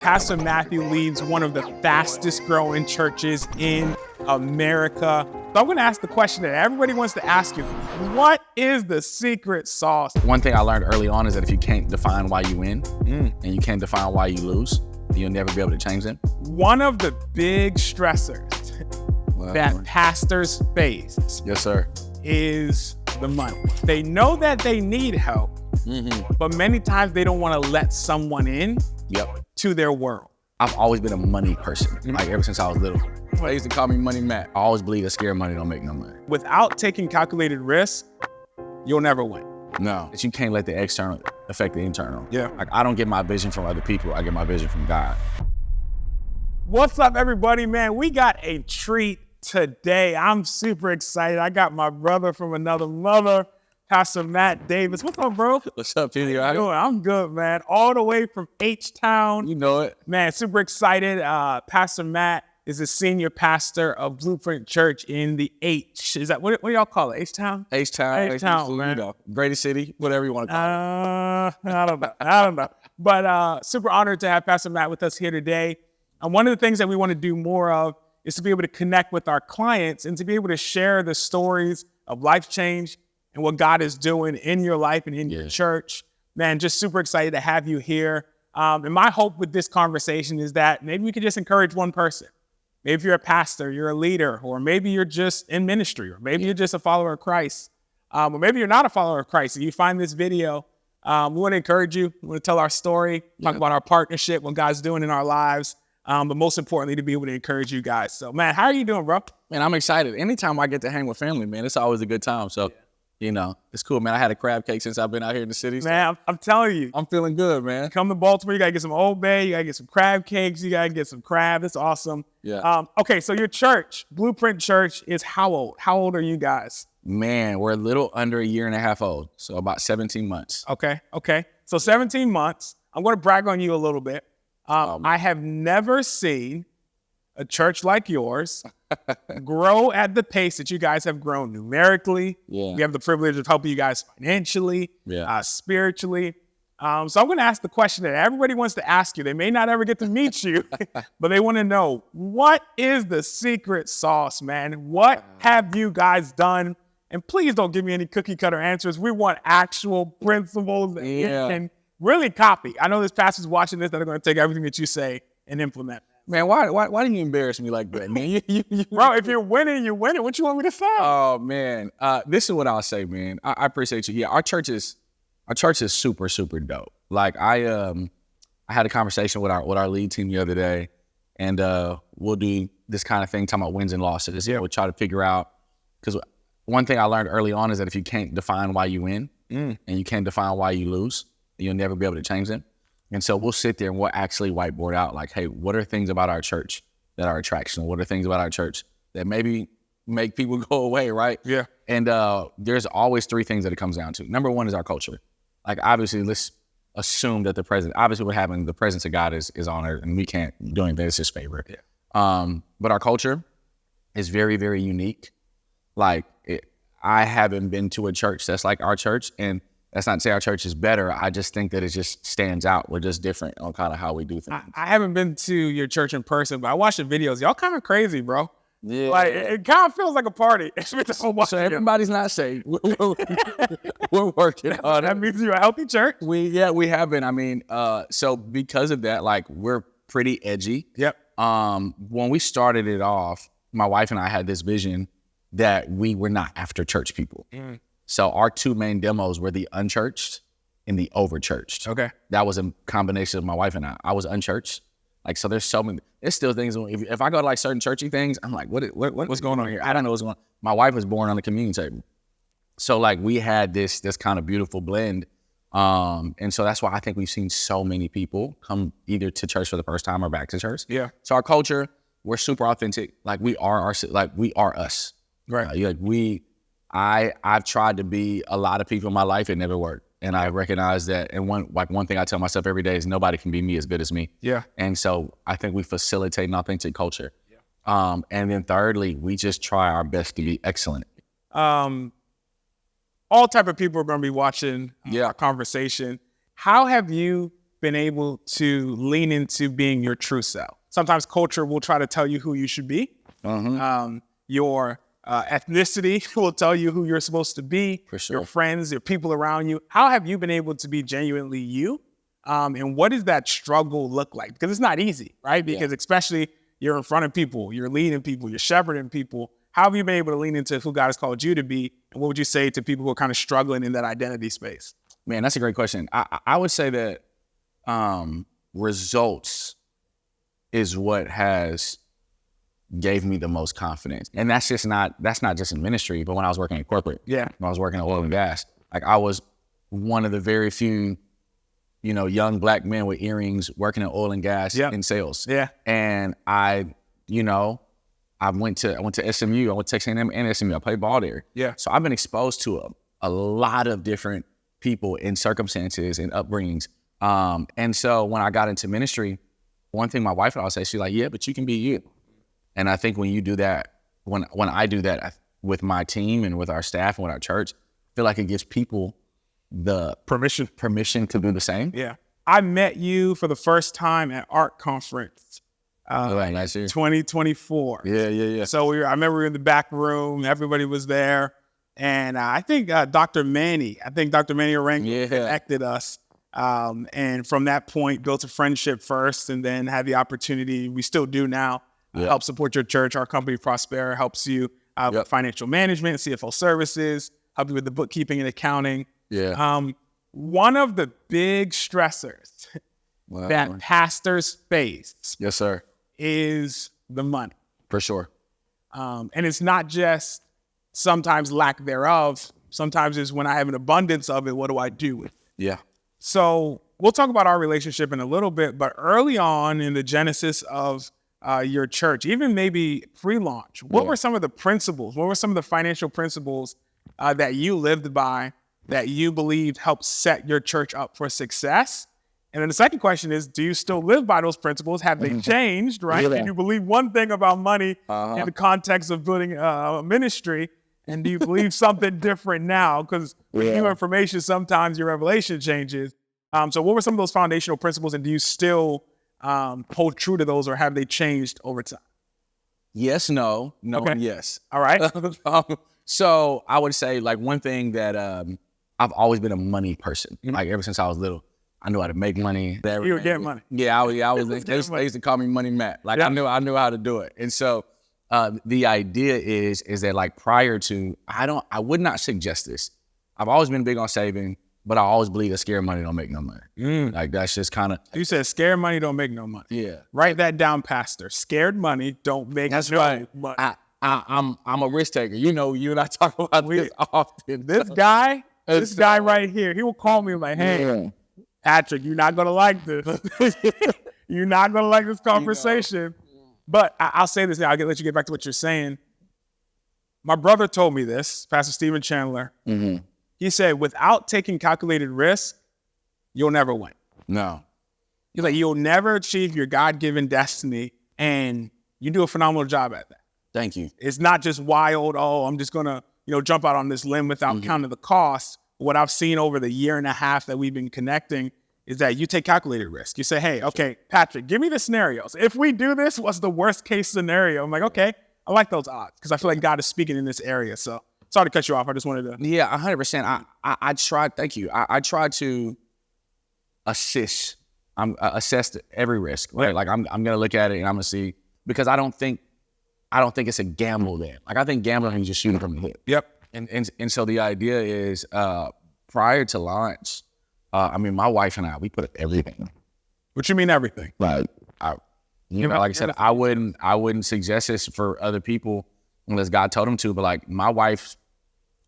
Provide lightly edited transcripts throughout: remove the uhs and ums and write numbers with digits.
Pastor Matthew leads one of the fastest growing churches in America. So I'm going to ask the question that everybody wants to ask you. What is the secret sauce? One thing I learned early on is that if you can't define why you win and you can't define why you lose, you'll never be able to change them. One of the big stressors that pastors face Yes, sir. is the money. They know that they need help, but many times they don't want to let someone in to their world. I've always been a money person, like ever since I was little. They used to call me Money Matt. I always believe that scared money don't make no money. Without taking calculated risks, you'll never win. No, that you can't let the external affect the internal. Yeah. Like I don't get my vision from other people. I get my vision from God. What's up, everybody, man? We got a treat today. I'm super excited. I got my brother from another mother, Pastor Matt Davis. What's up, bro? What's up, Peter? I'm good, man. All the way from H-Town. You know it. Man, super excited. Pastor Matt is a senior pastor of Blueprint Church in the H. Is that, what do y'all call it? H-Town? H-Town, man. You know, greatest city, whatever you want to call it. I don't know. But super honored to have Pastor Matt with us here today. And one of the things that we want to do more of is to be able to connect with our clients and to be able to share the stories of life change and what God is doing in your life and in your church. Man, just super excited to have you here. And my hope with this conversation is that maybe we could just encourage one person. Maybe if you're a pastor, you're a leader, or maybe you're just in ministry, or maybe you're just a follower of Christ, or maybe you're not a follower of Christ and you find this video. We want to encourage you. We want to tell our story, talk about our partnership, what God's doing in our lives, but most importantly, to be able to encourage you guys. So, man, how are you doing, bro? Man, I'm excited. Anytime I get to hang with family, man, it's always a good time. So, you know, it's cool, man. I had a crab cake since I've been out here in the city. Man, I'm telling you. I'm feeling good, man. Come to Baltimore, you got to get some Old Bay, you got to get some crab cakes, you got to get some crab. It's awesome. Yeah. Okay, so your church, Blueprint Church, is how old? How old are you guys? Man, we're a little under a year and a half old, so about 17 months. Okay. So 17 months. I'm going to brag on you a little bit. I have never seen a church like yours grow at the pace that you guys have grown numerically. Yeah. We have the privilege of helping you guys financially, spiritually. So I'm going to ask the question that everybody wants to ask you. They may not ever get to meet you, but they want to know, what is the secret sauce, man? What have you guys done? And please don't give me any cookie cutter answers. We want actual principles that you can really copy. I know there's pastors watching this that are going to take everything that you say and implement. Man, why do you embarrass me like that, man? Bro, if you're winning, you're winning. What you want me to say? Oh, man. This is what I'll say, man. I appreciate you. Yeah, our church is super, super dope. Like I had a conversation with our lead team the other day, and we'll do this kind of thing, talking about wins and losses. Yeah, we'll try to figure out, because one thing I learned early on is that if you can't define why you win and you can't define why you lose, you'll never be able to change them. And so we'll sit there and we'll actually whiteboard out, like, hey, what are things about our church that are attractional? What are things about our church that maybe make people go away, right? Yeah. And there's always three things that it comes down to. Number one is our culture. Like, obviously, let's assume that the presence of God is on earth, and we can't do anything. It's his favor. Yeah. But our culture is very, very unique. Like, I haven't been to a church that's like our church, and that's not to say our church is better. I just think that it just stands out. We're just different on kind of how we do things. I haven't been to your church in person, but I watched the videos. Y'all kind of crazy, bro. Yeah. Like, it kind of feels like a party. So everybody's not saved. We're working on it. That means you're a healthy church. We have been. I mean, so because of that, like, we're pretty edgy. Yep. When we started it off, my wife and I had this vision that we were not after church people. So our two main demos were the unchurched and the overchurched. Okay. That was a combination of my wife and I. I was unchurched. Like, so there's still things, if I go to like certain churchy things, I'm like, what's going on here? I don't know what's going on. My wife was born on the communion table. So like we had this kind of beautiful blend. And so that's why I think we've seen so many people come either to church for the first time or back to church. Yeah. So our culture, we're super authentic. Like we are us. Right. I've tried to be a lot of people in my life. It never worked. And I recognize that. And one thing I tell myself every day is nobody can be me as good as me. Yeah. And so I think we facilitate an authentic culture. Yeah. And then thirdly, we just try our best to be excellent. All type of people are going to be watching our conversation. How have you been able to lean into being your true self? Sometimes culture will try to tell you who you should be. Your ethnicity will tell you who you're supposed to be. For sure. Your friends, your people around you. How have you been able to be genuinely you? And what does that struggle look like? Because it's not easy, right? Because especially you're in front of people, you're leading people, you're shepherding people. How have you been able to lean into who God has called you to be? And what would you say to people who are kind of struggling in that identity space? Man, that's a great question. I would say that results is what has gave me the most confidence. And that's not just in ministry, but when I was working in corporate. Yeah. When I was working in oil and gas. Like I was one of the very few, young Black men with earrings working in oil and gas in sales. Yeah. And I went to SMU, I went to Texas A&M and SMU. I played ball there. Yeah. So I've been exposed to a lot of different people in circumstances and upbringings. And so when I got into ministry, one thing my wife would always say, she's like, yeah, but you can be you. And I think when you do that, when I do that with my team and with our staff and with our church, I feel like it gives people the permission to do the same. Yeah. I met you for the first time at ARC conference. Last year. 2024. Yeah. So I remember we were in the back room, everybody was there. And I think Dr. Manny Orango connected us. And from that point, built a friendship first and then had the opportunity, we still do now, help support your church. Our company, Prospera, helps you with financial management, CFO services, help you with the bookkeeping and accounting. Yeah. One of the big stressors that pastors face yes, sir, is the money. For sure. And it's not just sometimes lack thereof. Sometimes it's when I have an abundance of it, what do I do with it? Yeah. So we'll talk about our relationship in a little bit, but early on in the genesis of your church, even maybe pre-launch, what were some of the principles? What were some of the financial principles that you lived by that you believed helped set your church up for success? And then the second question is, do you still live by those principles? Have they changed, right? Yeah. And you believe one thing about money in the context of building a ministry, and do you believe something different now? Because with new information, sometimes your revelation changes. So what were some of those foundational principles, and do you still hold true to those, or have they changed over time? Yes, no, Okay. yes. All right. So I would say like one thing that I've always been a money person. Like ever since I was little, I knew how to make money. You were getting money. Yeah, I was. They used to call me Money Matt. Like I knew how to do it. And so the idea is that like prior to, I would not suggest this. I've always been big on saving, but I always believe that scared money don't make no money. Like that's just kind of. You said scared money don't make no money. Yeah. Write that down, Pastor. Scared money don't make That's no right. money. I'm a risk taker. You and I talk about this often. This guy right here, he will call me like, hey, Patrick, you're not going to like this. You're not going to like this conversation. But I'll say this now. I'll let you get back to what you're saying. My brother told me this, Pastor Stephen Chandler. He said, without taking calculated risk, you'll never win. No. He's like, you'll never achieve your God-given destiny, and you do a phenomenal job at that. Thank you. It's not just wild, I'm just going to, jump out on this limb without counting the cost. What I've seen over the year and a half that we've been connecting is that you take calculated risk. You say, hey, okay, Patrick, give me the scenarios. If we do this, what's the worst case scenario? I'm like, okay, I like those odds because I feel like God is speaking in this area. So sorry to cut you off. I just wanted to. Yeah, 100%. I tried, thank you. I tried to assess every risk. Right? Like I'm going to look at it and I'm going to see, because I don't think it's a gamble then. Like I think gambling is just shooting from the hip. Yep. And so the idea is prior to launch, my wife and I, we put up everything. What you mean everything? Like like I said, I wouldn't suggest this for other people unless God told them to. But like my wife's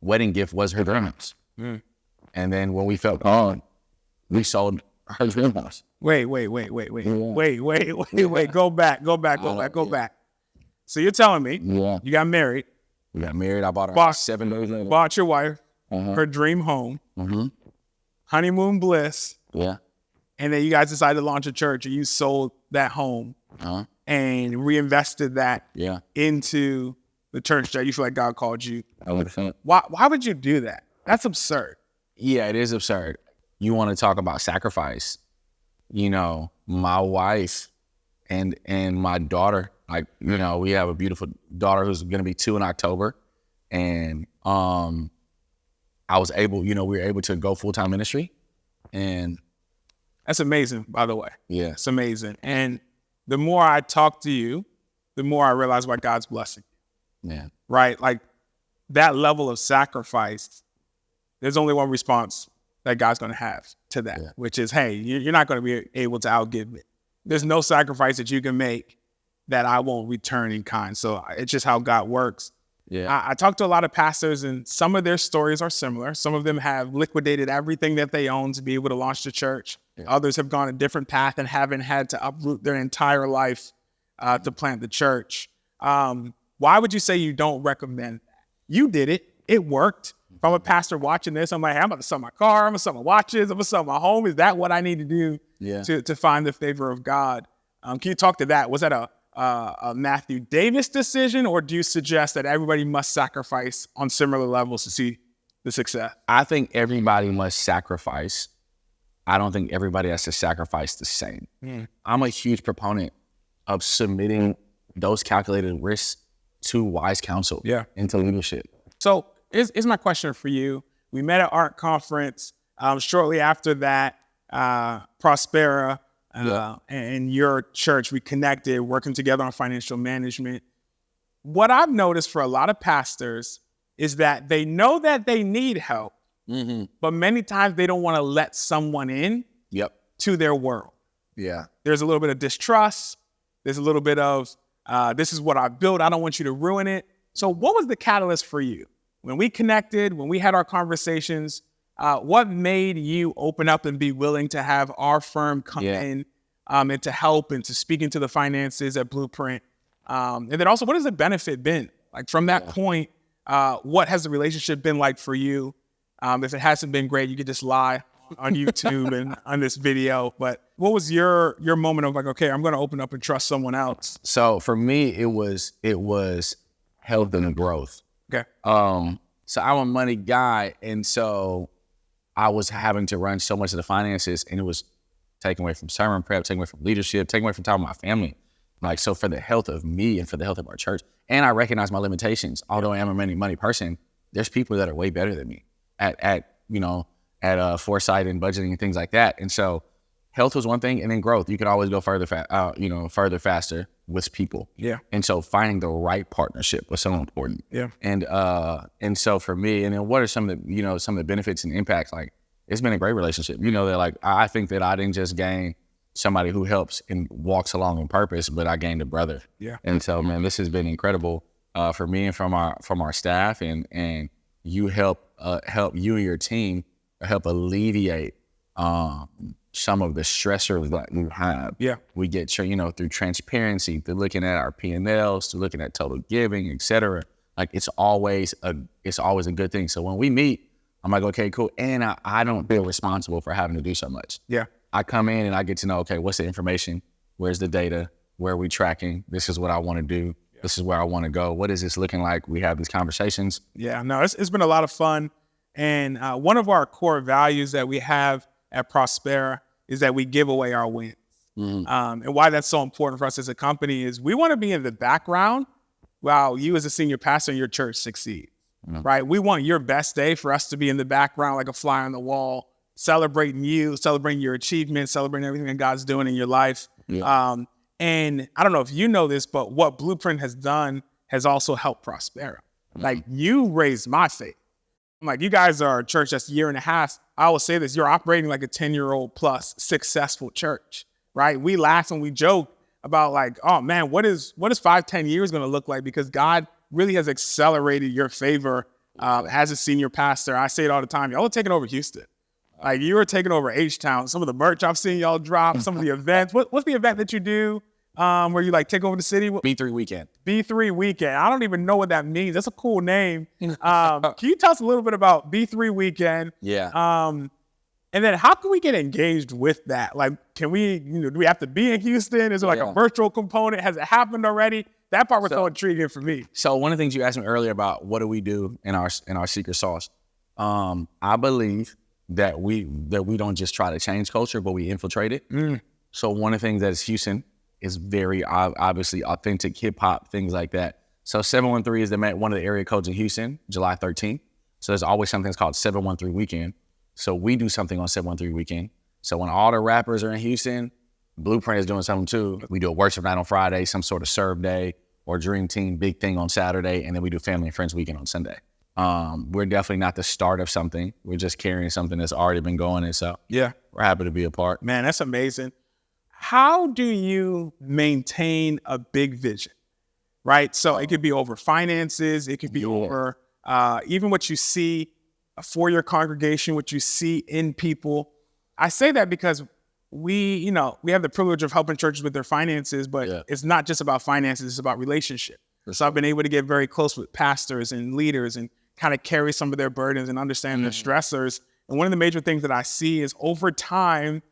wedding gift was her dream house. And then when we felt called, we sold her dream house. Wait. Go back. So you're telling me you got married. We got married. I bought her 7 days later. Bought your wife her dream home. Honeymoon bliss. Yeah. And then you guys decided to launch a church, and you sold that home and reinvested that into the church that you feel like God called you. Why would you do that? That's absurd. Yeah, it is absurd. You want to talk about sacrifice. my wife and my daughter, like, we have a beautiful daughter who's going to be 2 in October. And I was able, we were able to go full-time ministry. And that's amazing, by the way. yeah, It's amazing. And the more I talk to you, the more I realize why God's blessing you. yeah, Right? Like that level of sacrifice, there's only one response that God's going to have to that, which is, hey, you're not going to be able to outgive me. There's no sacrifice that you can make that I won't return in kind. So it's just how God works. yeah, I talk to a lot of pastors, and some of their stories are similar. Some of them have liquidated everything that they own to be able to launch the church. Yeah. Others have gone a different path and haven't had to uproot their entire life to plant the church. Why would you say you don't recommend that? You did it. It worked. If I'm a pastor watching this, I'm like, hey, I'm about to sell my car. I'm going to sell my watches. I'm going to sell my home. Is that what I need to do to find the favor of God? Can you talk to that? Was that a Matthew Davis decision, or do you suggest that everybody must sacrifice on similar levels to see the success? I think everybody must sacrifice. I don't think everybody has to sacrifice the same. I'm a huge proponent of submitting those calculated risks to wise counsel and to leadership. So here's my question for you. We met at Art Conference. Shortly after that, Prospera and your church, we connected, working together on financial management. What I've noticed for a lot of pastors is that they know that they need help, but many times they don't want to let someone in to their world. Yeah. There's a little bit of distrust. There's a little bit of, this is what I built. I don't want you to ruin it. So what was the catalyst for you? When we connected, when we had our conversations, what made you open up and be willing to have our firm come in and to help and to speak into the finances at Blueprint? And then also, what has the benefit been? Like from that point, what has the relationship been like for you? If it hasn't been great, you could just lie on YouTube and on this video. But what was your moment of like, okay, I'm going to open up and trust someone else? So for me, it was health and growth. Okay. So I'm a money guy, and so I was having to run so much of the finances, and it was taken away from sermon prep, taken away from leadership, taken away from time with my family. Like, so for the health of me and for the health of our church, and I recognize my limitations. Although I am a money person, there's people that are way better than me at foresight and budgeting and things like that. And so health was one thing, and then growth. You could always go further faster with people. Yeah. And so finding the right partnership was so important. Yeah. And so for me, and then what are some of the benefits and impacts? Like, it's been a great relationship. That like, I think that I didn't just gain somebody who helps and walks along on purpose, but I gained a brother. Yeah. And so, man, this has been incredible for me and from our staff, and you help you and your team help alleviate some of the stressors that you have. Yeah. We get, through transparency, through looking at our P&Ls, through looking at total giving, et cetera. Like, it's always a good thing. So when we meet, I'm like, okay, cool. And I don't feel responsible for having to do so much. Yeah. I come in and I get to know, okay, what's the information? Where's the data? Where are we tracking? This is what I want to do. Yeah. This is where I want to go. What is this looking like? We have these conversations. Yeah, no, it's been a lot of fun. And one of our core values that we have at Prospera is that we give away our wins. Mm-hmm. And why that's so important for us as a company is we want to be in the background while you as a senior pastor in your church succeed, right? We want your best day for us to be in the background like a fly on the wall, celebrating you, celebrating your achievements, celebrating everything that God's doing in your life. Yeah. And I don't know if you know this, but what Blueprint has done has also helped Prospera. Mm-hmm. Like, you raised my faith. I'm like, you guys are a church that's a year and a half. I will say this, you're operating like a 10-year-old plus successful church, right? We laugh and we joke about like, oh man, what is 5-10 years going to look like? Because God really has accelerated your favor as a senior pastor. I say it all the time. Y'all are taking over Houston. Like, you are taking over H-Town. Some of the merch I've seen y'all drop, some of the events. What's the event that you do where you like take over the city? B3 Weekend. B3 Weekend. I don't even know what that means. That's a cool name. Can you tell us a little bit about B3 Weekend? Yeah. And then how can we get engaged with that? Like, can we, do we have to be in Houston? Is it like a virtual component? Has it happened already? That part was so intriguing for me. So one of the things you asked me earlier about what do we do in our secret sauce, I believe that we don't just try to change culture, but we infiltrate it. So one of the things that is Houston is very obviously authentic hip hop, things like that. So 713 is one of the area codes in Houston, July 13th. So there's always something that's called 713 weekend. So we do something on 713 weekend. So when all the rappers are in Houston, Blueprint is doing something too. We do a worship night on Friday, some sort of serve day, or Dream Team big thing on Saturday, and then we do Family and Friends weekend on Sunday. We're definitely not the start of something. We're just carrying something that's already been going, and so we're happy to be a part. Man, that's amazing. How do you maintain a big vision, right? So it could be over finances. It could be over even what you see for your congregation, what you see in people. I say that because we have the privilege of helping churches with their finances, but it's not just about finances, it's about relationship. So I've been able to get very close with pastors and leaders and kind of carry some of their burdens and understand their stressors. And one of the major things that I see is over time,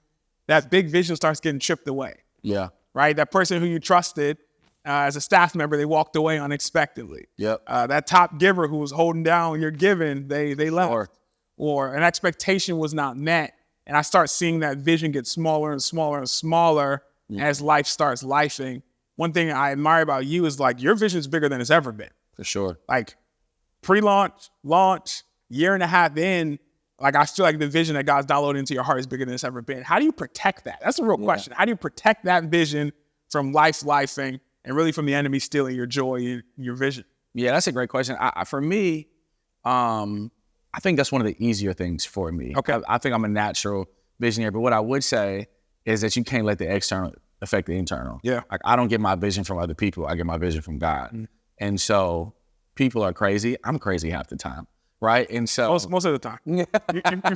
that big vision starts getting chipped away. Yeah. Right? That person who you trusted as a staff member, they walked away unexpectedly. Yep. That top giver who was holding down your giving, they left. Or an expectation was not met. And I start seeing that vision get smaller and smaller and smaller as life starts lifing. One thing I admire about you is like your vision is bigger than it's ever been. For sure. Like pre-launch, launch, year and a half in, like I feel like the vision that God's downloaded into your heart is bigger than it's ever been. How do you protect that? That's a real question. How do you protect that vision from life's lifing and really from the enemy stealing your joy and your vision? Yeah, that's a great question. For me, I think that's one of the easier things for me. Okay. I think I'm a natural visionary, but what I would say is that you can't let the external affect the internal. Yeah. Like I don't get my vision from other people. I get my vision from God. And so people are crazy. I'm crazy half the time. Right. And so most of the time. you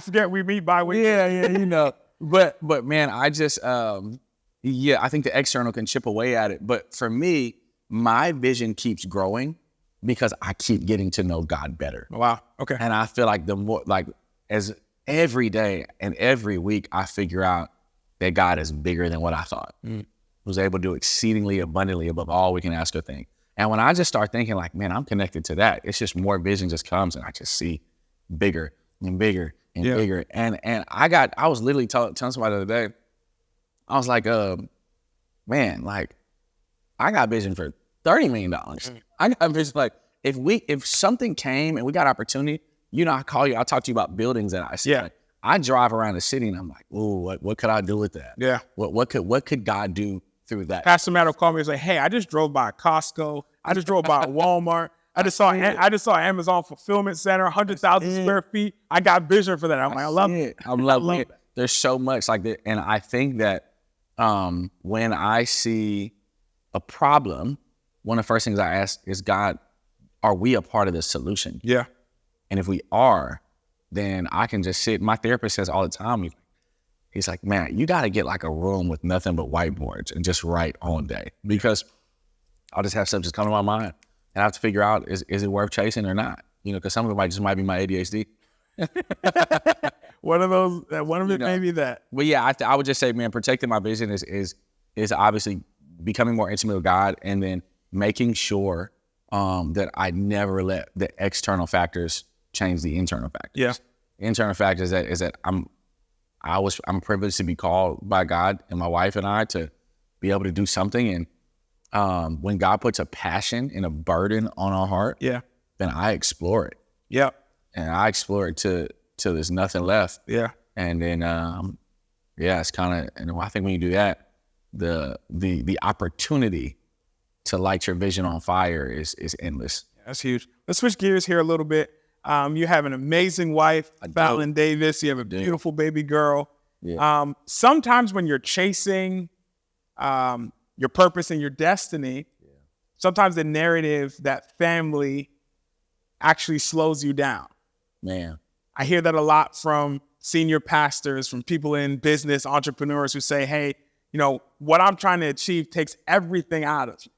forget we meet bi-weekly. Yeah. But man, I just I think the external can chip away at it. But for me, my vision keeps growing because I keep getting to know God better. Wow. Okay. And I feel like the more as every day and every week I figure out that God is bigger than what I thought. Was able to do exceedingly abundantly above all we can ask or think. And when I just start thinking like, man, I'm connected to that, it's just more vision just comes and I just see bigger and bigger and bigger. And I was literally telling somebody the other day, I was like, man, like I got vision for $30 million. I got vision like if something came and we got opportunity, I call you, I'll talk to you about buildings that I see. Yeah. Like, I drive around the city and I'm like, ooh, what could I do with that? Yeah. What could God do through that? Pastor Matt will call me and say, hey, I just drove by Costco. I just drove by Walmart. I just saw Amazon fulfillment center, 100,000 square feet. I got vision for that. I'm like, I love it. I love it. There's so much like that. And I think that when I see a problem, one of the first things I ask is, God, are we a part of the solution? Yeah. And if we are, then I can just sit. My therapist says all the time, he's like, man, you got to get like a room with nothing but whiteboards and just write all day, because I'll just have stuff just come to my mind and I have to figure out, is it worth chasing or not? Because some of it might be my ADHD. One of it may be that. But yeah, I would just say, man, protecting my vision is obviously becoming more intimate with God, and then making sure that I never let the external factors change the internal factors. Yeah. Internal factors is that I'm privileged to be called by God and my wife and I to be able to do something. And when God puts a passion and a burden on our heart, then I explore it. Yeah. And I explore it till there's nothing left. Yeah. And then it's kind of, and I think when you do that, the opportunity to light your vision on fire is endless. That's huge. Let's switch gears here a little bit. You have an amazing wife, Fallon Davis. You have a beautiful baby girl. Yeah. Sometimes when you're chasing your purpose and your destiny, sometimes the narrative, that family actually slows you down. Man. I hear that a lot from senior pastors, from people in business, entrepreneurs who say, hey, what I'm trying to achieve takes everything out of you.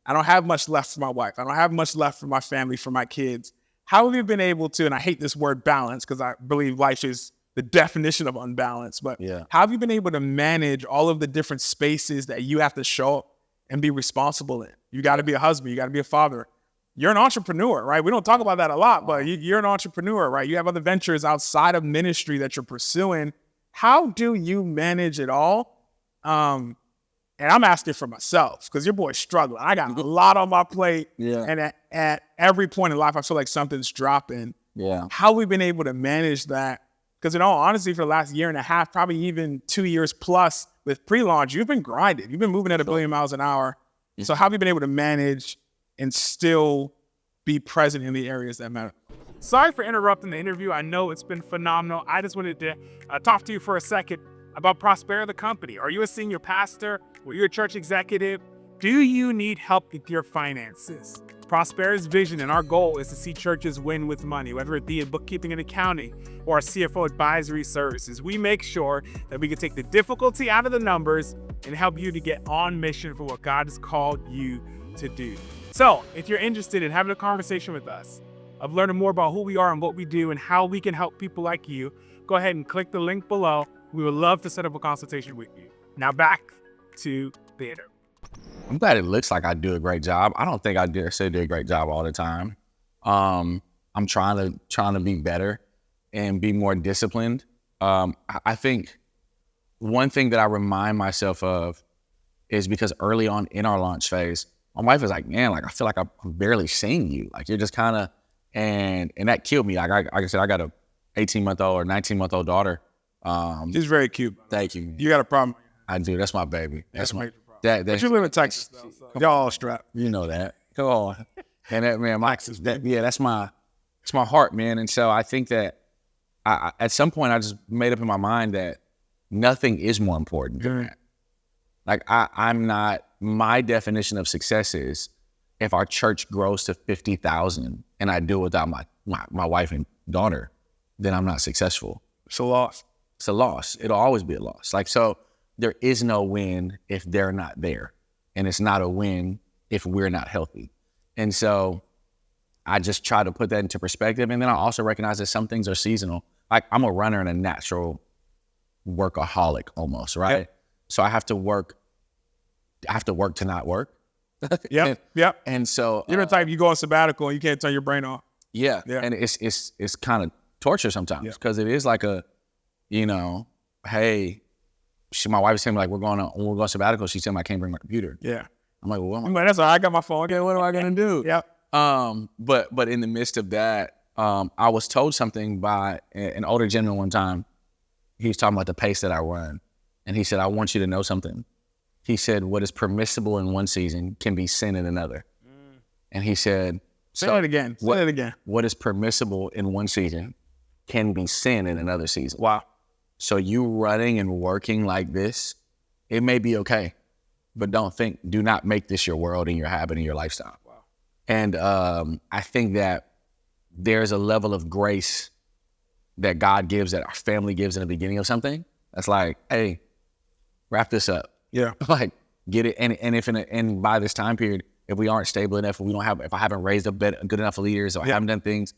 I don't have much left for my wife. I don't have much left for my family, for my kids. How have you been able to, and I hate this word balance because I believe life is the definition of unbalance, but how have you been able to manage all of the different spaces that you have to show up and be responsible in? You got to be a husband. You got to be a father. you're an entrepreneur, right? We don't talk about that a lot, but you're an entrepreneur, right? You have other ventures outside of ministry that you're pursuing. How do you manage it all? And I'm asking for myself because your boy's struggling. I got a lot on my plate. Yeah. And at every point in life, I feel like something's dropping. Yeah. How have we been able to manage that? Because in all honesty, for the last year and a half, probably even 2 years plus with pre-launch, you've been grinding. You've been moving at 1 billion miles an hour. Yeah. So how have you been able to manage and still be present in the areas that matter? Sorry for interrupting the interview. I know it's been phenomenal. I just wanted to talk to you for a second about Prospera, the company. Are you a senior pastor? Are you a church executive? Do you need help with your finances? Prospera's vision and our goal is to see churches win with money, whether it be in bookkeeping and accounting or our CFO advisory services. We make sure that we can take the difficulty out of the numbers and help you to get on mission for what God has called you to do. So if you're interested in having a conversation with us, of learning more about who we are and what we do and how we can help people like you, go ahead and click the link below. We would love to set up a consultation with you. Now back to the interview. I'm glad it looks like I do a great job. I don't think I do a great job all the time. I'm trying to be better and be more disciplined. I think one thing that I remind myself of is because early on in our launch phase, my wife was like, man, like I feel like I'm barely seeing you. Like you're just kind of, and that killed me. Like I said, I got a 18-month-old or 19-month-old daughter. She's very cute. Thank you. You got a problem? I do. That's my baby. That's my. But you live in Texas, though, so y'all all strapped. You know that. Come on. And that, man, that's my heart, man. And so I think that I at some point I just made up in my mind that nothing is more important than that. Like I'm not, my definition of success is if our church grows to 50,000 and I do it without my wife and daughter, then I'm not successful. It's a loss. It's a loss. It'll always be a loss. Like, so there is no win if they're not there. And it's not a win if we're not healthy. And so I just try to put that into perspective. And then I also recognize that some things are seasonal. Like I'm a runner and a natural workaholic almost, right? Yep. So I have to work to not work. Yep. And so you're the type, you go on sabbatical and you can't turn your brain off. Yeah. And it's kind of torture sometimes because it is like a, you know, hey, my wife was saying like, we're going on sabbatical. She said, I can't bring my computer. Yeah. I'm like, well, that's all right. I got my phone. Okay, what am I going to do? Yep. But in the midst of that, I was told something by an older gentleman one time. He was talking about the pace that I run. And he said, I want you to know something. He said, what is permissible in one season can be sin in another. And he said, Say it again. What is permissible in one season can be sin in another season. Wow. So you running and working like this, it may be okay, but do not make this your world and your habit and your lifestyle. Wow. And I think that there's a level of grace that God gives, that our family gives in the beginning of something. That's like, hey, wrap this up. Yeah. Like get it. And by this time period, if we aren't stable enough, if I haven't raised up good enough leaders or I haven't done things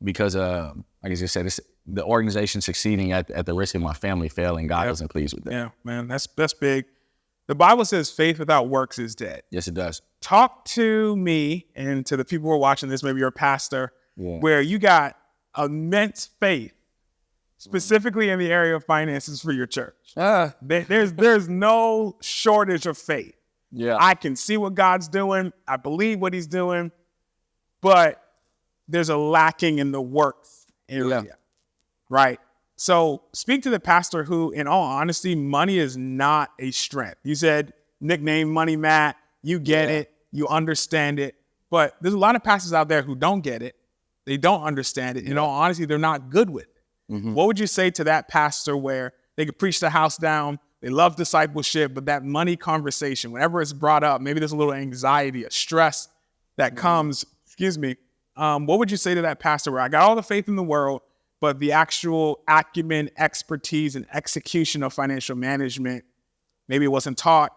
because, like I just said, it's the organization succeeding at the risk of my family failing, God isn't pleased with that. Yeah, man, that's big. The Bible says faith without works is dead. Yes, it does. Talk to me and to the people who are watching this, maybe you're a pastor, where you got immense faith, specifically in the area of finances for your church. There's no shortage of faith. Yeah, I can see what God's doing. I believe what he's doing, but there's a lacking in the works area. Yeah. Right. So speak to the pastor who, in all honesty, money is not a strength. You said nickname Money Matt. You get it. You understand it. But there's a lot of pastors out there who don't get it. They don't understand it. In all honesty, they're not good with it. Mm-hmm. What would you say to that pastor where they could preach the house down, they love discipleship, but that money conversation, whenever it's brought up, maybe there's a little anxiety, a stress that comes, what would you say to that pastor where I got all the faith in the world, but the actual acumen, expertise, and execution of financial management, maybe it wasn't taught,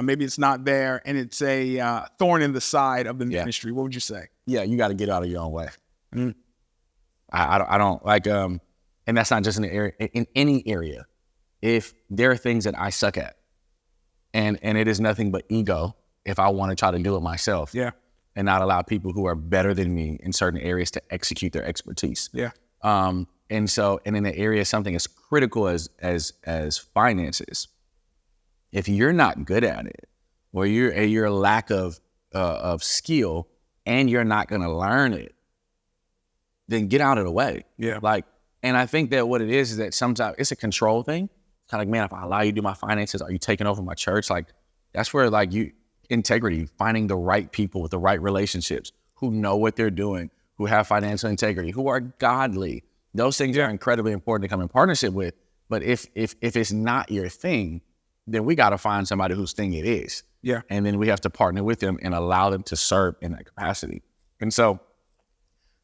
maybe it's not there, and it's a thorn in the side of the ministry. What would you say? Yeah, you got to get out of your own way. Mm. I don't like, and that's not just in the area, in any area. If there are things that I suck at, and it is nothing but ego, if I want to try to do it myself, and not allow people who are better than me in certain areas to execute their expertise. Yeah. And in the area of something as critical as finances, if you're not good at it, or you're a lack of skill, and you're not going to learn it, then get out of the way. Yeah. And I think that what it is that sometimes it's a control thing. It's kind of like, man, if I allow you to do my finances, are you taking over my church? Like, that's where integrity, finding the right people with the right relationships, who know what they're doing, who have financial integrity, who are godly. Those things are incredibly important to come in partnership with. But if it's not your thing, then we got to find somebody whose thing it is. Yeah. And then we have to partner with them and allow them to serve in that capacity. And so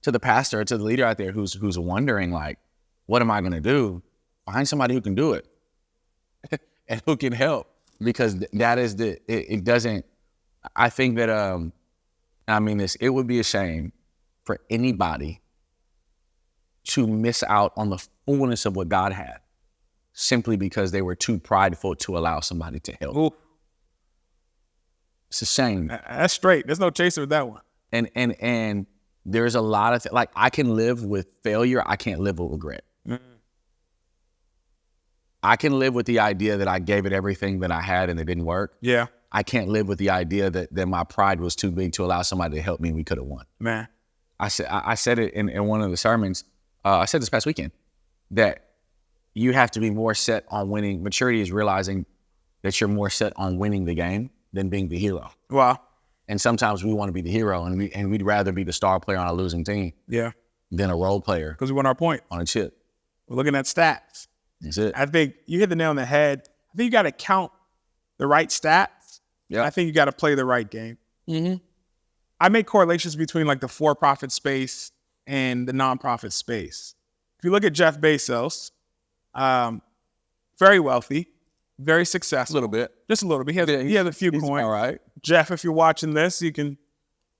to the pastor, to the leader out there who's wondering, like, what am I going to do? Find somebody who can do it and who can help, because that is it doesn't, I think that, I mean this, it would be a shame for anybody to miss out on the fullness of what God had simply because they were too prideful to allow somebody to help. Ooh. It's a shame. That's straight. There's no chaser with that one. And there's a lot of like, I can live with failure. I can't live with regret. Mm. I can live with the idea that I gave it everything that I had and it didn't work. Yeah. I can't live with the idea that my pride was too big to allow somebody to help me and we could have won. Man. I said it in one of the sermons. I said this past weekend that you have to be more set on winning. Maturity is realizing that you're more set on winning the game than being the hero. Wow. And sometimes we want to be the hero, and we'd rather be the star player on a losing team than a role player because we want our point on a chip. We're looking at stats. That's it. I think you hit the nail on the head. I think you got to count the right stats. Yeah. I think you got to play the right game. Mm-hmm. I make correlations between like the for-profit space and the nonprofit space. If you look at Jeff Bezos, very wealthy, very successful. A little bit. Just a little bit. He has a few coins. All right. Jeff, if you're watching this, you can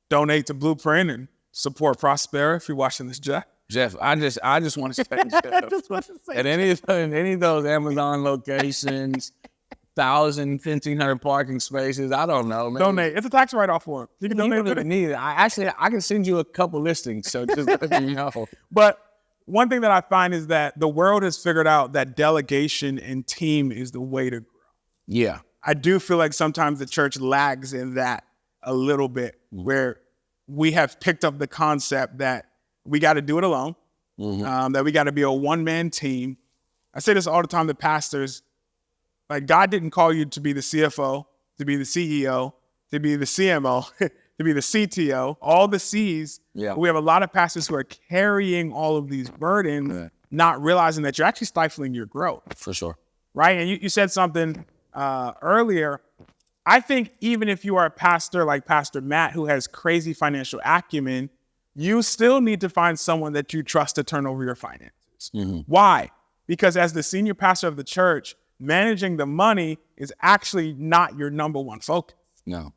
donate to Blueprint and support Prospera if you're watching this, Jeff. Jeff, I just want to say, Jeff, at any of those Amazon locations, 1,000, 1,500 parking spaces, I don't know, man. Donate. It's a tax write-off for him. You can donate to it. Need it. I can send you a couple listings, so just let me know. But one thing that I find is that the world has figured out that delegation and team is the way to grow. Yeah. I do feel like sometimes the church lags in that a little bit, where we have picked up the concept that we got to do it alone, that we got to be a one-man team. I say this all the time to pastors. Like, God didn't call you to be the CFO, to be the CEO, to be the CMO, to be the CTO, all the C's. Yeah. We have a lot of pastors who are carrying all of these burdens, not realizing that you're actually stifling your growth. For sure. Right? And you said something earlier. I think even if you are a pastor like Pastor Matt, who has crazy financial acumen, you still need to find someone that you trust to turn over your finances. Mm-hmm. Why? Because as the senior pastor of the church, managing the money is actually not your number one focus. No.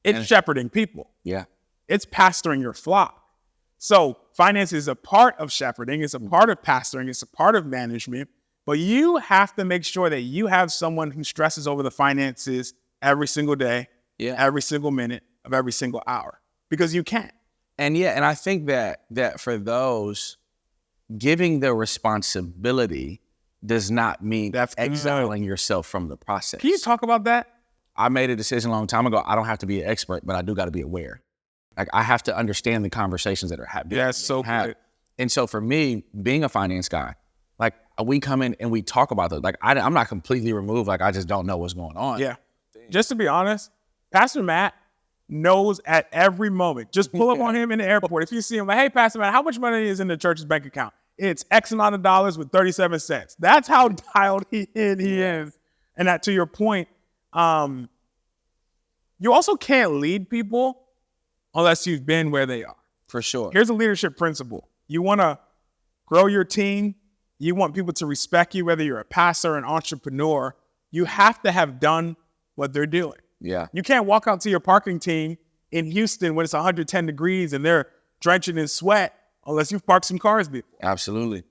It's shepherding people. Yeah. It's pastoring your flock. So finance is a part of shepherding. It's a part of pastoring. It's a part of management. But you have to make sure that you have someone who stresses over the finances every single day, every single minute of every single hour, because you can't. And I think that for those, giving the responsibility does not mean exiling yourself from the process. Can you talk about that? I made a decision a long time ago. I don't have to be an expert, but I do got to be aware. Like, I have to understand the conversations that are happening. Yeah, so good. And so for me, being a finance guy, like, we come in and we talk about those. Like, I'm not completely removed. Like, I just don't know what's going on. Yeah. Just to be honest, Pastor Matt knows at every moment. Just pull up on him in the airport. If you see him, like, hey, Pastor Matt, how much money is in the church's bank account? It's X amount of dollars with 37 cents. That's how dialed he is. And that, to your point, you also can't lead people unless you've been where they are. For sure. Here's a leadership principle. You want to grow your team. You want people to respect you, whether you're a pastor or an entrepreneur. You have to have done what they're doing. Yeah. You can't walk out to your parking team in Houston when it's 110 degrees and they're drenching in sweat unless you've parked some cars before. Absolutely.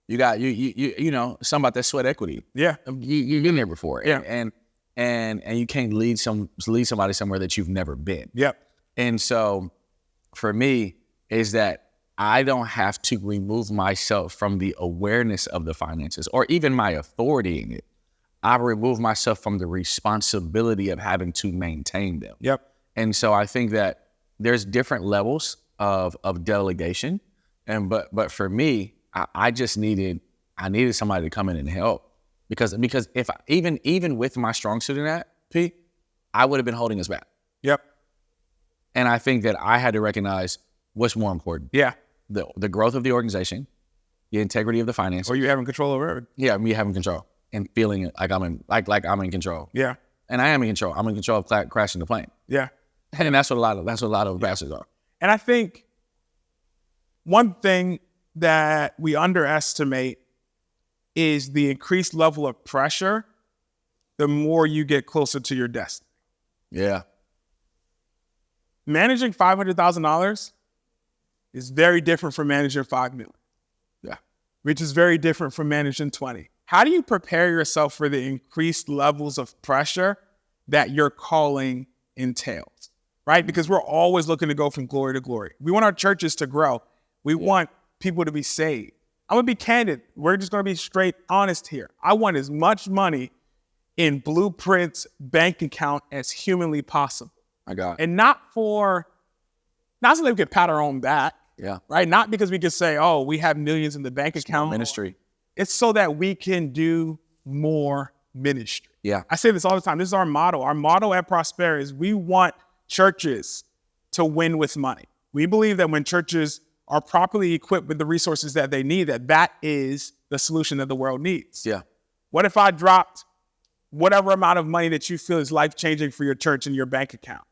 You got you know something about that sweat equity. Yeah. You've been there before. Yeah. And you can't lead somebody somewhere that you've never been. Yep. And so for me is that I don't have to remove myself from the awareness of the finances or even my authority in it. I remove myself from the responsibility of having to maintain them. Yep. And so I think that there's different levels of delegation. But for me, I needed somebody to come in and help because if even with my strong suit in that, P, I would have been holding us back. Yep. And I think that I had to recognize what's more important. Yeah. The growth of the organization, the integrity of the finances. Or you having control over it. Yeah, me having control and feeling like I'm in control. Yeah. And I am in control. I'm in control of crashing the plane. Yeah. And that's what a lot of pastors are. And I think one thing that we underestimate is the increased level of pressure the more you get closer to your destiny. Yeah. Managing $500,000 is very different from managing $5 million. Yeah. Which is very different from managing 20. How do you prepare yourself for the increased levels of pressure that your calling entails, right? Because we're always looking to go from glory to glory. We want our churches to grow. We want people to be saved. I'm going to be candid. We're just going to be straight honest here. I want as much money in Blueprint's bank account as humanly possible. I got it. And not so that we could pat our own back. Yeah. Right? Not because we could say, oh, we have millions in the bank account. Ministry. It's so that we can do more ministry. Yeah. I say this all the time. This is our motto. Our motto at Prospera is we want churches to win with money. We believe that when churches are properly equipped with the resources that they need, that is the solution that the world needs. Yeah. What if I dropped whatever amount of money that you feel is life-changing for your church in your bank account?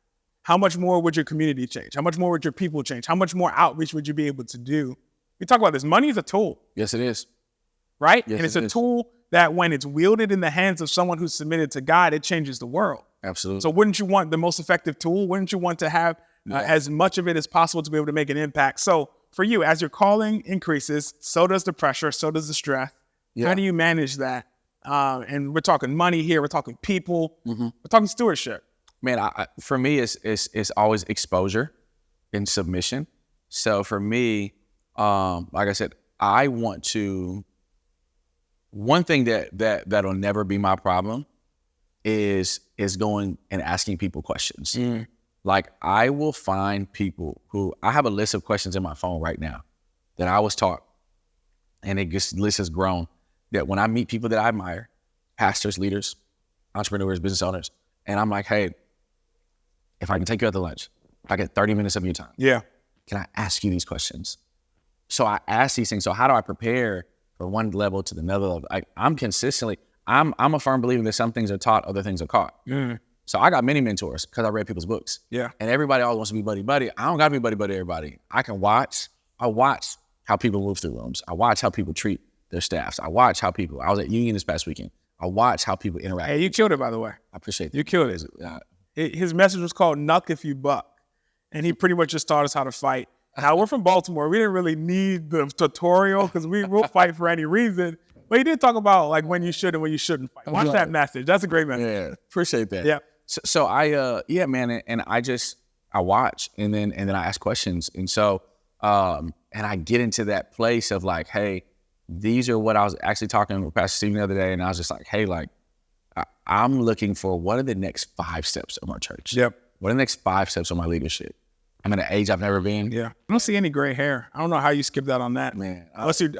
How much more would your community change? How much more would your people change? How much more outreach would you be able to do? We talk about this. Money is a tool. Yes, it is. Right? Yes, and it's a tool that when it's wielded in the hands of someone who's submitted to God, it changes the world. Absolutely. So wouldn't you want the most effective tool? Wouldn't you want to have as much of it as possible to be able to make an impact? So for you, as your calling increases, so does the pressure, so does the stress. Yeah. How do you manage that? And we're talking money here. We're talking people. Mm-hmm. We're talking stewardship. Man, for me, it's always exposure and submission. So for me, like I said, I want to. One thing that'll never be my problem is going and asking people questions. Mm. Like I will find people who I have a list of questions in my phone right now that I was taught, and this list has grown. That when I meet people that I admire, pastors, leaders, entrepreneurs, business owners, and I'm like, hey, if I can take you out to lunch, if I get 30 minutes of your time, can I ask you these questions? So I ask these things. So how do I prepare from one level to another level? I'm a firm believer that some things are taught, other things are caught. Mm. So I got many mentors because I read people's books. Yeah. And everybody always wants to be buddy-buddy. I don't got to be buddy-buddy everybody. I watch how people move through rooms. I watch how people treat their staffs. I watch how people, I was at Union this past weekend. I watch how people interact. Hey, you killed it, by the way. I appreciate that. You killed it. His message was called Knuck If You Buck. And he pretty much just taught us how to fight. Now, we're from Baltimore. We didn't really need the tutorial because will fight for any reason. But he did talk about like when you should and when you shouldn't fight. Watch that message. That's a great message. Yeah, appreciate that. Yeah. So I, man, and I watch and then I ask questions. And so, and I get into that place of like, hey, these are what I was actually talking with Pastor Stephen the other day. And I was just like, hey, like, I'm looking for what are the next 5 steps of my church? Yep. What are the next 5 steps of my leadership? I'm at an age I've never been. Yeah. I don't see any gray hair. I don't know how you skipped out on that. Man. Unless you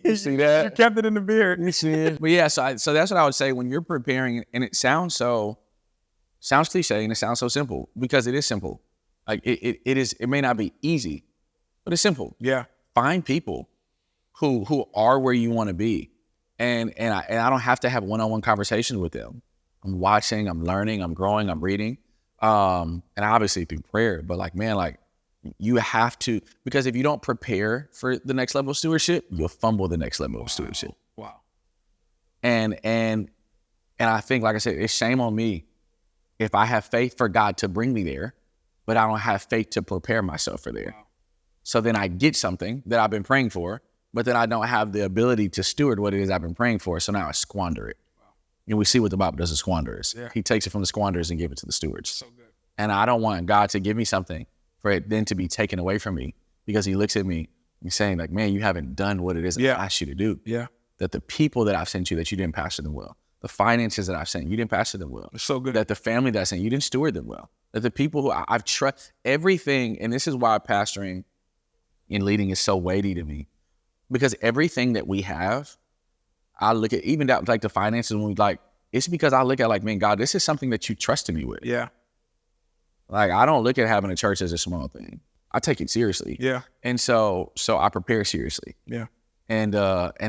you see that? You kept it in the beard. You see it? But yeah, so that's what I would say when you're preparing, and it sounds cliche and it sounds so simple because it is simple. Like it may not be easy, but it's simple. Yeah. Find people who are where you want to be. And I don't have to have one-on-one conversations with them. I'm watching, I'm learning, I'm growing, I'm reading. And obviously through prayer, but like, man, like you have to, because if you don't prepare for the next level of stewardship, you'll fumble the next level of stewardship. Wow. And I think, like I said, it's shame on me if I have faith for God to bring me there, but I don't have faith to prepare myself for there. Wow. So then I get something that I've been praying for, but then I don't have the ability to steward what it is I've been praying for. So now I squander it. Wow. And we see what the Bible does to squanderers. Yeah. He takes it from the squanderers and gives it to the stewards. So good. And I don't want God to give me something for it then to be taken away from me because he looks at me and saying like, man, you haven't done what it is I asked you to do. Yeah. That the people that I've sent you, that you didn't pastor them well. The finances that I've sent you didn't pastor them well. It's so good. That the family that I sent you didn't steward them well. That the people who I've trust everything, and this is why pastoring and leading is so weighty to me, because everything that we have, I look at even that like the finances when we like, it's because I look at like, man, God, this is something that you trusted me with. Yeah. Like I don't look at having a church as a small thing. I take it seriously. Yeah. And so I prepare seriously. Yeah. And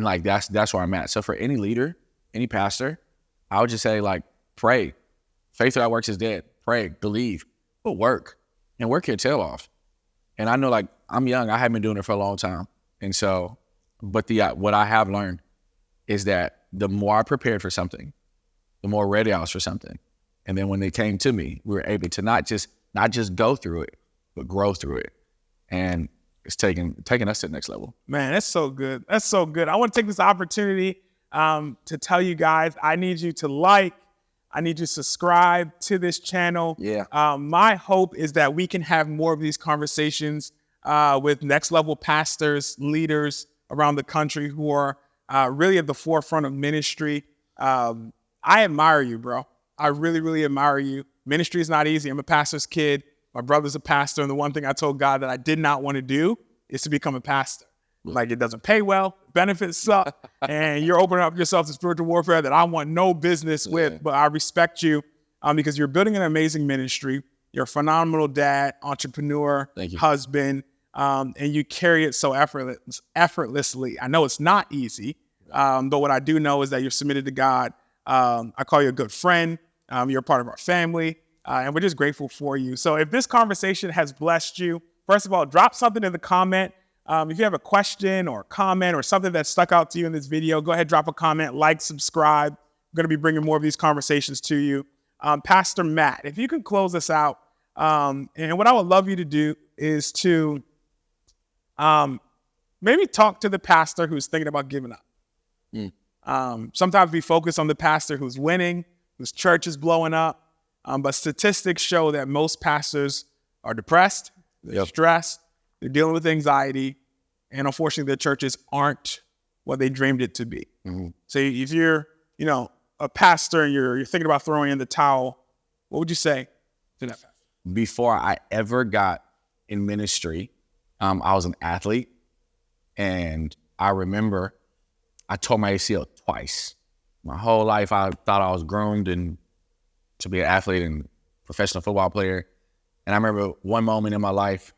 like that's where I'm at. So for any leader, any pastor, I would just say like pray. Faith without works is dead. Pray, believe, but work and work your tail off. And I know like I'm young, I haven't been doing it for a long time. And so, but what I have learned is that the more I prepared for something, the more ready I was for something. And then when they came to me, we were able to not just go through it, but grow through it. And it's taking us to the next level. Man, that's so good. That's so good. I want to take this opportunity to tell you guys, I need you to I need you to subscribe to this channel. Yeah. My hope is that we can have more of these conversations with next level pastors, leaders around the country who are really at the forefront of ministry. I admire you, bro. I really, really admire you. Ministry is not easy. I'm a pastor's kid. My brother's a pastor. And the one thing I told God that I did not want to do is to become a pastor. Like it doesn't pay well, benefits suck, and you're opening up yourself to spiritual warfare that I want no business with, but I respect you because you're building an amazing ministry. You're a phenomenal dad, entrepreneur, husband, and you carry it so effortlessly. I know it's not easy, but what I do know is that you're submitted to God. I call you a good friend. You're a part of our family, and we're just grateful for you. So if this conversation has blessed you, first of all, drop something in the comment. If you have a question or comment or something that stuck out to you in this video, go ahead, drop a comment, like, subscribe. I'm going to be bringing more of these conversations to you. Pastor Matt, if you can close us out. And what I would love you to do is to maybe talk to the pastor who's thinking about giving up. Sometimes we focus on the pastor who's winning, whose church is blowing up. But statistics show that most pastors are depressed, they're stressed, they're dealing with anxiety, and unfortunately, their churches aren't what they dreamed it to be. So if you're, a pastor and you're thinking about throwing in the towel, what would you say to that pastor? Before I ever got in ministry, I was an athlete, and I remember I tore my ACL twice. My whole life, I thought I was groomed to be an athlete and professional football player. And I remember one moment in my life,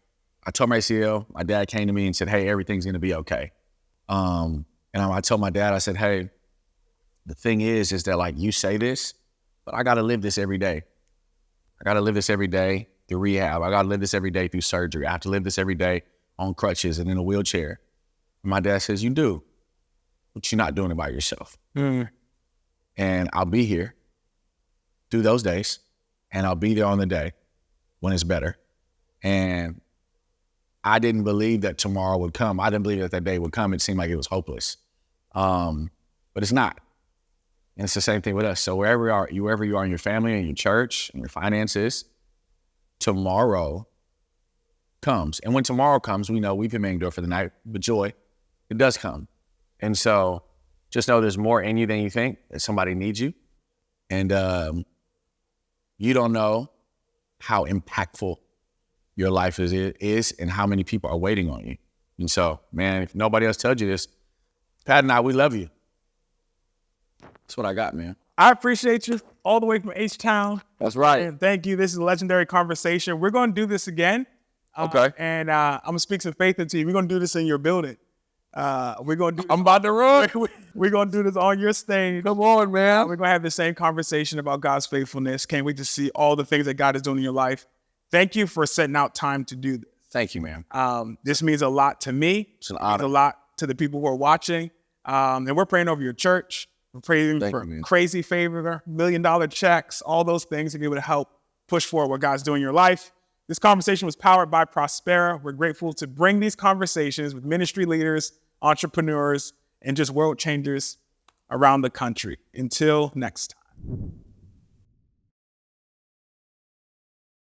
I tore my ACL. My dad came to me and said, hey, everything's going to be okay. And I told my dad, I said, hey, the thing is that like you say this, but I got to live this every day. I got to live this every day through rehab. I got to live this every day through surgery. I have to live this every day on crutches and in a wheelchair. And my dad says, you do, but you're not doing it by yourself. And I'll be here through those days, and I'll be there on the day when it's better. And I didn't believe that tomorrow would come. I didn't believe that day would come. It seemed like it was hopeless. But it's not. And it's the same thing with us. So wherever you are in your family and your church and your finances, tomorrow comes. And when tomorrow comes, we know weeping may endure for the night, but joy, it does come. And so just know there's more in you than you think, that somebody needs you. And you don't know how impactful your life is and how many people are waiting on you. And so, man, if nobody else tells you this, Pat and I, we love you. That's what I got, man. I appreciate you all the way from H-Town. That's right. And thank you. This is a legendary conversation. We're going to do this again. Okay. And I'm going to speak some faith into you. We're going to do this in your building. We're going to do I'm about to run. We're going to do this on your stage. Come on, man. We're going to have the same conversation about God's faithfulness. Can't wait to see all the things that God is doing in your life. Thank you for setting out time to do this. Thank you, man. This means a lot to me. It's an honor. It means a lot to the people who are watching. And we're praying over your church. We're praying for crazy favor, $1 million checks, all those things to be able to help push forward what God's doing in your life. This conversation was powered by Prospera. We're grateful to bring these conversations with ministry leaders, entrepreneurs, and just world changers around the country. Until next time.